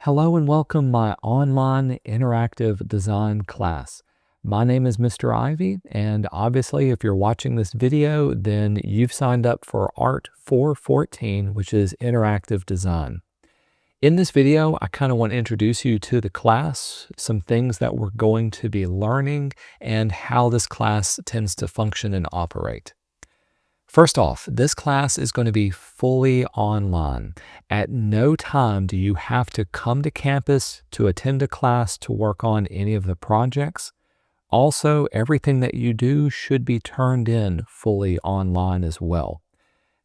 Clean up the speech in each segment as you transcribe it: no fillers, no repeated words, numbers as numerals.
Hello and welcome my online interactive design class. My name is Mr. Ivy, and obviously if you're watching this video, then you've signed up for Art 414, which is interactive design. In this video, I kind of want to introduce you to the class, some things that we're going to be learning, and how this class tends to function and operate. First off, this class is going to be fully online. At no time do you have to come to campus to attend a class to work on any of the projects. Also, everything that you do should be turned in fully online as well.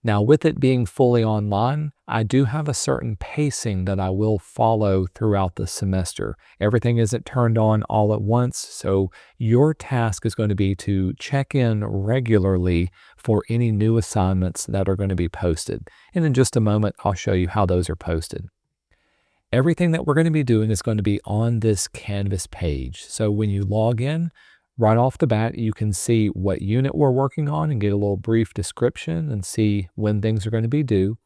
Now, with it being fully online, I do have a certain pacing that I will follow throughout the semester. Everything isn't turned on all at once, so your task is going to be to check in regularly for any new assignments that are going to be posted. And in just a moment, I'll show you how those are posted. Everything that we're going to be doing is going to be on this Canvas page. So when you log in, right off the bat, you can see what unit we're working on and get a little brief description and see when things are going to be due.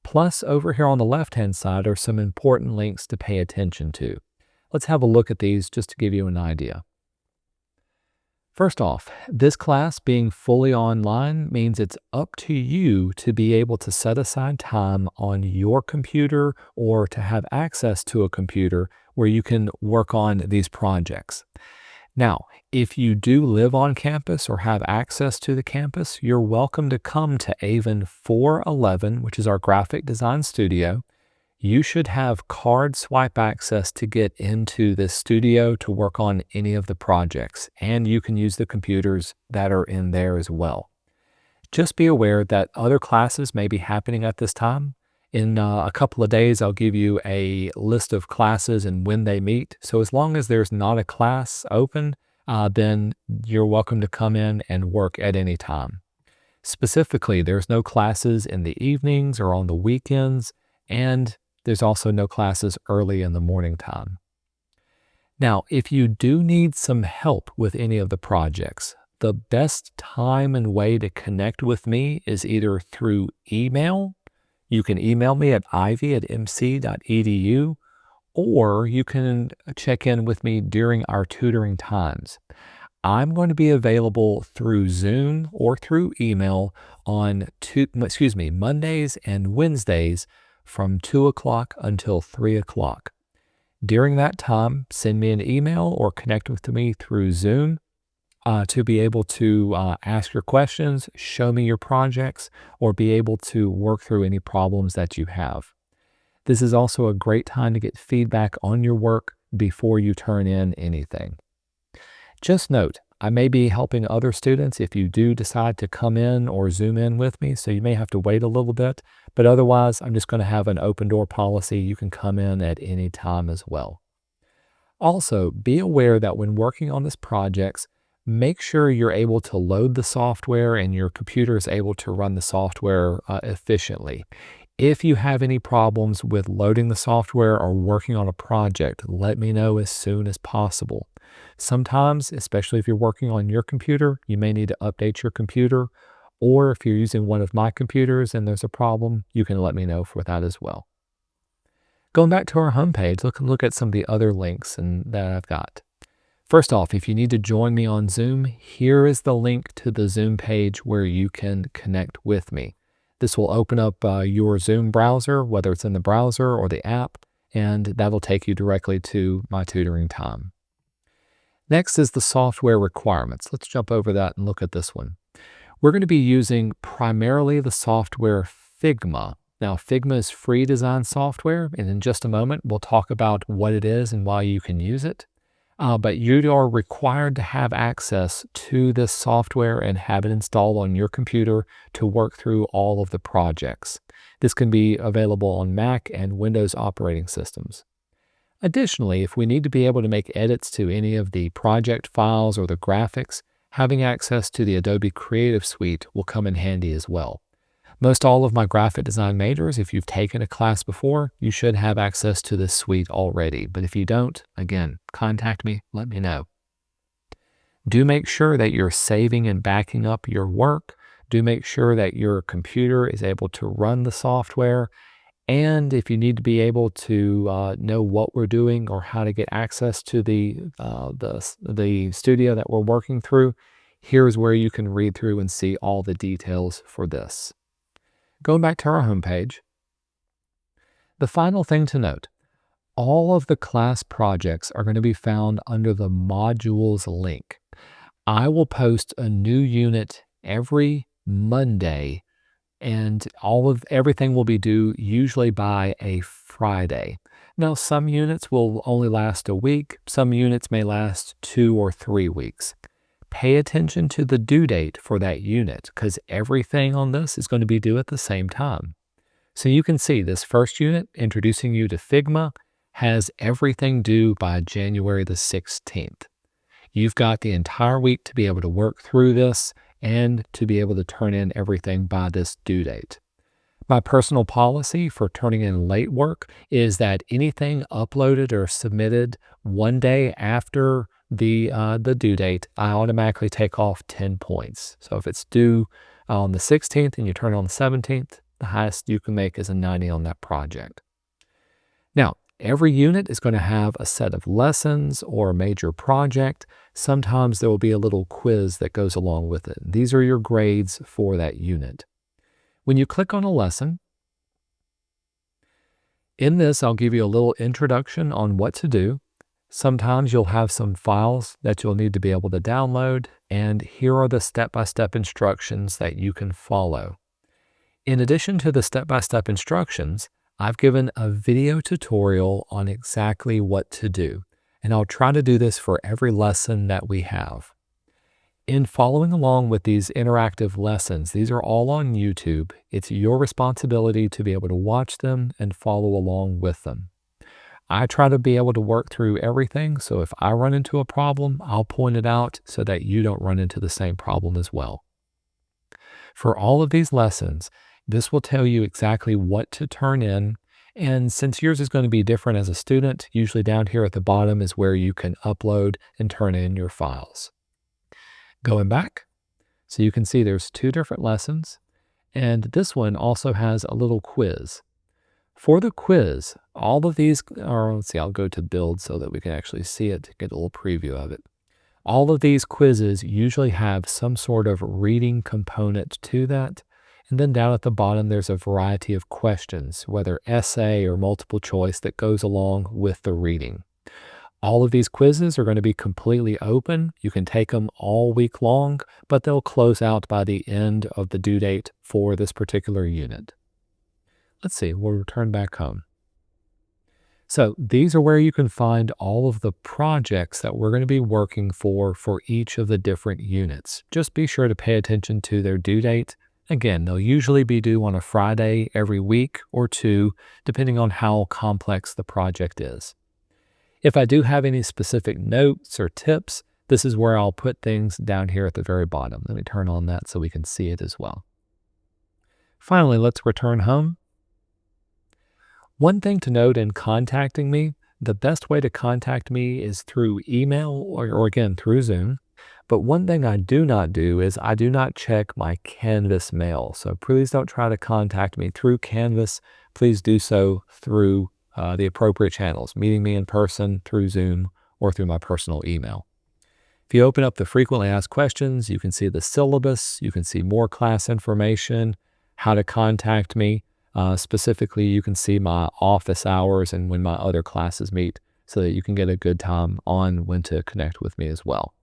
Plus, over here on the left-hand side are some important links to pay attention to. Let's have a look at these just to give you an idea. First off, this class being fully online means it's up to you to be able to set aside time on your computer or to have access to a computer where you can work on these projects. Now, if you do live on campus or have access to the campus, you're welcome to come to Avon 411, which is our graphic design studio. You should have card swipe access to get into this studio to work on any of the projects, and you can use the computers that are in there as well. Just be aware that other classes may be happening at this time. In a couple of days, I'll give you a list of classes and when they meet. So as long as there's not a class open, then you're welcome to come in and work at any time. Specifically, there's no classes in the evenings or on the weekends, and there's also no classes early in the morning time. Now, if you do need some help with any of the projects, the best time and way to connect with me is either through email. You can email me at ivy@mc.edu, or you can check in with me during our tutoring times. I'm going to be available through Zoom or through email on Mondays and Wednesdays from 2 o'clock until 3 o'clock. During that time, send me an email or connect with me through Zoom to be able to ask your questions, show me your projects, or be able to work through any problems that you have. This is also a great time to get feedback on your work before you turn in anything. Just note, I may be helping other students if you do decide to come in or Zoom in with me, so you may have to wait a little bit, but otherwise I'm just going to have an open door policy. You can come in at any time as well. Also, be aware that when working on these projects, make sure you're able to load the software and your computer is able to run the software efficiently. If you have any problems with loading the software or working on a project, let me know as soon as possible. Sometimes, especially if you're working on your computer, you may need to update your computer, or if you're using one of my computers and there's a problem, you can let me know for that as well. Going back to our homepage, look at some of the other links that I've got. First off, if you need to join me on Zoom, here is the link to the Zoom page where you can connect with me. This will open up your Zoom browser, whether it's in the browser or the app, and that'll take you directly to my tutoring time. Next is the software requirements. Let's jump over that and look at this one. We're going to be using primarily the software Figma. Now, Figma is free design software, and in just a moment, we'll talk about what it is and why you can use it. But you are required to have access to this software and have it installed on your computer to work through all of the projects. This can be available on Mac and Windows operating systems. Additionally, if we need to be able to make edits to any of the project files or the graphics, having access to the Adobe Creative Suite will come in handy as well. Most all of my graphic design majors, if you've taken a class before, you should have access to this suite already. But if you don't, again, contact me, let me know. Do make sure that you're saving and backing up your work. Do make sure that your computer is able to run the software. And if you need to be able to know what we're doing or how to get access to the studio that we're working through, here's where you can read through and see all the details for this. Going back to our homepage, the final thing to note, all of the class projects are going to be found under the modules link. I will post a new unit every Monday, and everything will be due usually by a Friday. Now, some units will only last a week. Some units may last 2 or 3 weeks. Pay attention to the due date for that unit because everything on this is going to be due at the same time. So you can see this first unit, introducing you to Figma, has everything due by January the 16th. You've got the entire week to be able to work through this and to be able to turn in everything by this due date. My personal policy for turning in late work is that anything uploaded or submitted one day after the due date, I automatically take off 10 points. So if it's due on the 16th and you turn it on the 17th, the highest you can make is a 90 on that project. Now, every unit is going to have a set of lessons or a major project. Sometimes there will be a little quiz that goes along with it. These are your grades for that unit. When you click on a lesson, in this, I'll give you a little introduction on what to do. Sometimes you'll have some files that you'll need to be able to download, and here are the step-by-step instructions that you can follow. In addition to the step-by-step instructions, I've given a video tutorial on exactly what to do, and I'll try to do this for every lesson that we have. In following along with these interactive lessons, these are all on YouTube. It's your responsibility to be able to watch them and follow along with them. I try to be able to work through everything, so if I run into a problem, I'll point it out so that you don't run into the same problem as well. For all of these lessons, this will tell you exactly what to turn in, and since yours is going to be different as a student, usually down here at the bottom is where you can upload and turn in your files. Going back, so you can see there's 2 different lessons, and this one also has a little quiz. For the quiz, all of these are, let's see, I'll go to build so that we can actually see it, get a little preview of it. All of these quizzes usually have some sort of reading component to that. And then down at the bottom, there's a variety of questions, whether essay or multiple choice, that goes along with the reading. All of these quizzes are going to be completely open. You can take them all week long, but they'll close out by the end of the due date for this particular unit. Let's see, we'll return back home. So these are where you can find all of the projects that we're going to be working for each of the different units. Just be sure to pay attention to their due date. Again, they'll usually be due on a Friday every week or 2, depending on how complex the project is. If I do have any specific notes or tips, this is where I'll put things down here at the very bottom. Let me turn on that so we can see it as well. Finally, let's return home. One thing to note in contacting me, the best way to contact me is through email or again, through Zoom. But one thing I do not do is I do not check my Canvas mail. So please don't try to contact me through Canvas. Please do so through the appropriate channels, meeting me in person, through Zoom, or through my personal email. If you open up the frequently asked questions, you can see the syllabus, you can see more class information, how to contact me. Specifically, you can see my office hours and when my other classes meet so that you can get a good time on when to connect with me as well.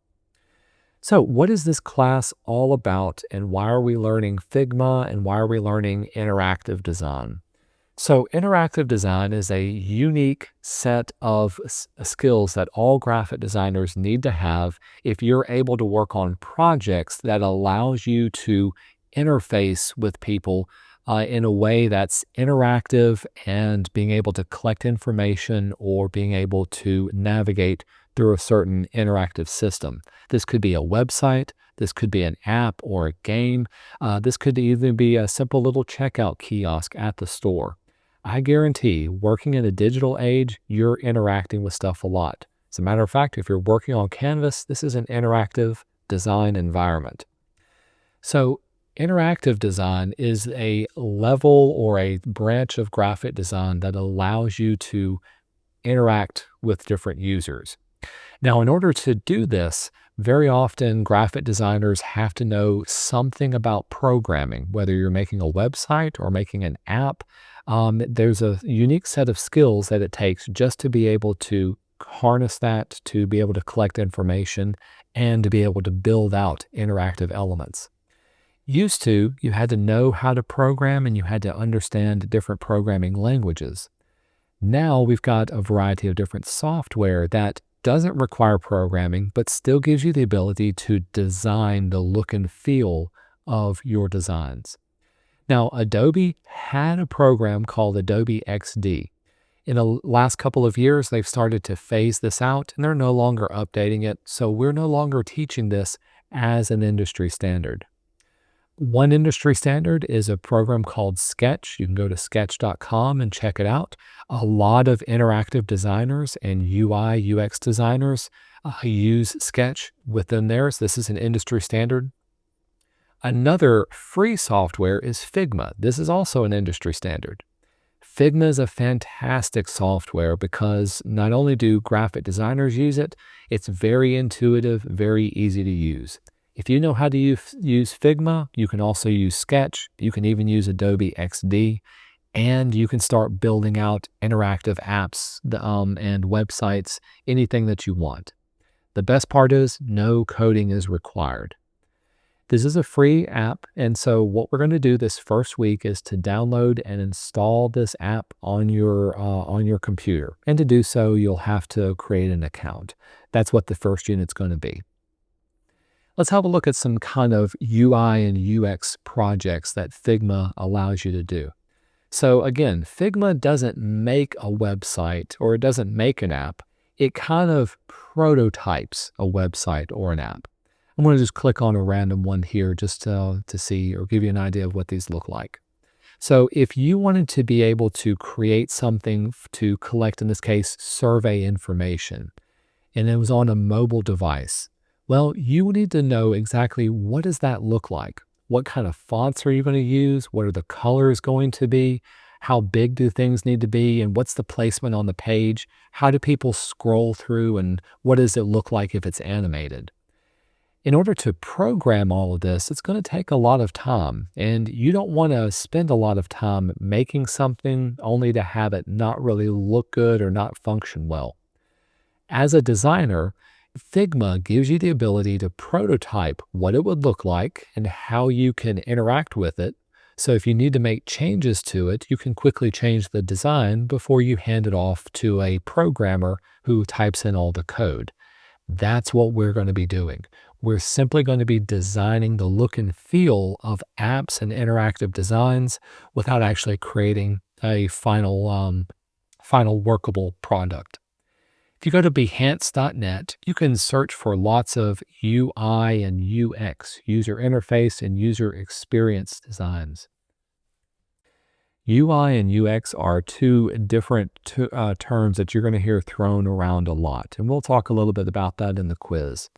So what is this class all about, and why are we learning Figma, and why are we learning interactive design? So interactive design is a unique set of skills that all graphic designers need to have if you're able to work on projects that allows you to interface with people in a way that's interactive and being able to collect information or being able to navigate through a certain interactive system. This could be a website, this could be an app or a game, this could even be a simple little checkout kiosk at the store. I guarantee, working in a digital age, you're interacting with stuff a lot. As a matter of fact, if you're working on Canvas, this is an interactive design environment. So Interactive design is a level or a branch of graphic design that allows you to interact with different users. Now, in order to do this, very often graphic designers have to know something about programming, whether you're making a website or making an app. There's a unique set of skills that it takes just to be able to harness that, to be able to collect information, and to be able to build out interactive elements. Used to, you had to know how to program and you had to understand different programming languages. Now we've got a variety of different software that doesn't require programming, but still gives you the ability to design the look and feel of your designs. Now, Adobe had a program called Adobe XD. In the last couple of years, they've started to phase this out and they're no longer updating it. So we're no longer teaching this as an industry standard. One industry standard is a program called Sketch. You can go to sketch.com and check it out. A lot of interactive designers and UI, UX designers use Sketch within theirs. This is an industry standard. Another free software is Figma. This is also an industry standard. Figma is a fantastic software because not only do graphic designers use it, it's very intuitive, very easy to use. If you know how to use Figma, you can also use Sketch. You can even use Adobe XD, and you can start building out interactive apps and websites, anything that you want. The best part is no coding is required. This is a free app, and so what we're going to do this first week is to download and install this app on your computer. And to do so, you'll have to create an account. That's what the first unit's going to be. Let's have a look at some kind of UI and UX projects that Figma allows you to do. So again, Figma doesn't make a website or it doesn't make an app. It kind of prototypes a website or an app. I'm going to just click on a random one here just to see or give you an idea of what these look like. So if you wanted to be able to create something to collect, in this case, survey information, and it was on a mobile device, well, you need to know exactly what does that look like? What kind of fonts are you going to use? What are the colors going to be? How big do things need to be? And what's the placement on the page? How do people scroll through? And what does it look like if it's animated? In order to program all of this, it's going to take a lot of time. And you don't want to spend a lot of time making something only to have it not really look good or not function well. As a designer, Figma gives you the ability to prototype what it would look like and how you can interact with it. So if you need to make changes to it, you can quickly change the design before you hand it off to a programmer who types in all the code. That's what we're going to be doing. We're simply going to be designing the look and feel of apps and interactive designs without actually creating a final workable product. If you go to behance.net, you can search for lots of UI and UX, user interface and user experience designs. UI and UX are two different terms that you're going to hear thrown around a lot, and we'll talk a little bit about that in the quiz.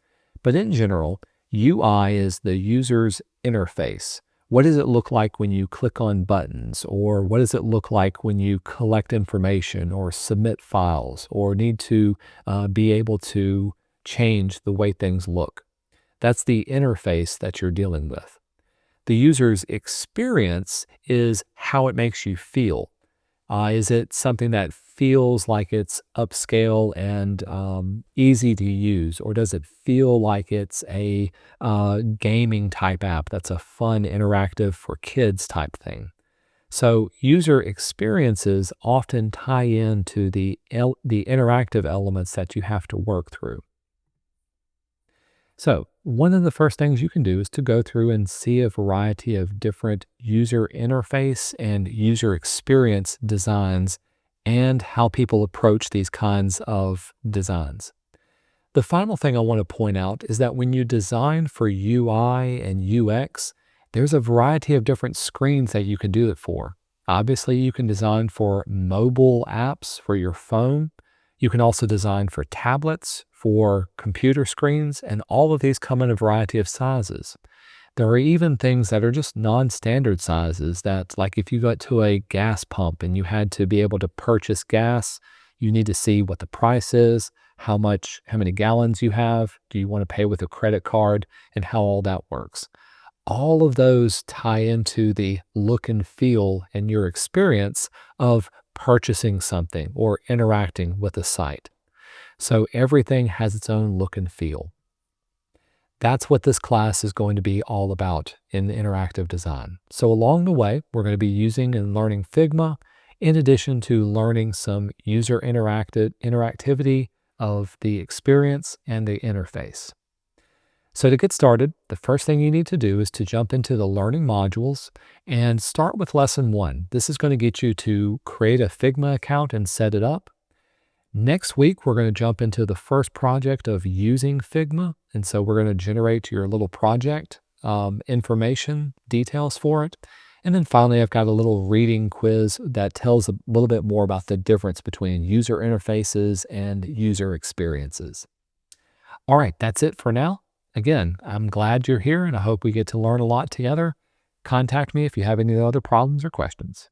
But in general, UI is the user's interface. What does it look like when you click on buttons? Or what does it look like when you collect information or submit files or need to be able to change the way things look? That's the interface that you're dealing with. The user's experience is how it makes you feel. Is it something that feels like it's upscale and easy to use? Or does it feel like it's a gaming type app that's a fun, interactive for kids type thing? So user experiences often tie into the interactive elements that you have to work through. So one of the first things you can do is to go through and see a variety of different user interface and user experience designs and how people approach these kinds of designs. The final thing I want to point out is that when you design for UI and UX, there's a variety of different screens that you can do it for. Obviously, you can design for mobile apps for your phone. You can also design for tablets, for computer screens, and all of these come in a variety of sizes. There are even things that are just non-standard sizes that, like if you go to a gas pump and you had to be able to purchase gas, you need to see what the price is, how many gallons you have, do you want to pay with a credit card, and how all that works. All of those tie into the look and feel and your experience of purchasing something or interacting with a site. So everything has its own look and feel. That's what this class is going to be all about in interactive design. So along the way, we're going to be using and learning Figma in addition to learning some user interactivity of the experience and the interface. So to get started, the first thing you need to do is to jump into the learning modules and start with lesson 1. This is going to get you to create a Figma account and set it up. Next week, we're going to jump into the first project of using Figma. And so we're going to generate your little project information, details for it. And then finally, I've got a little reading quiz that tells a little bit more about the difference between user interfaces and user experiences. All right, that's it for now. Again, I'm glad you're here and I hope we get to learn a lot together. Contact me if you have any other problems or questions.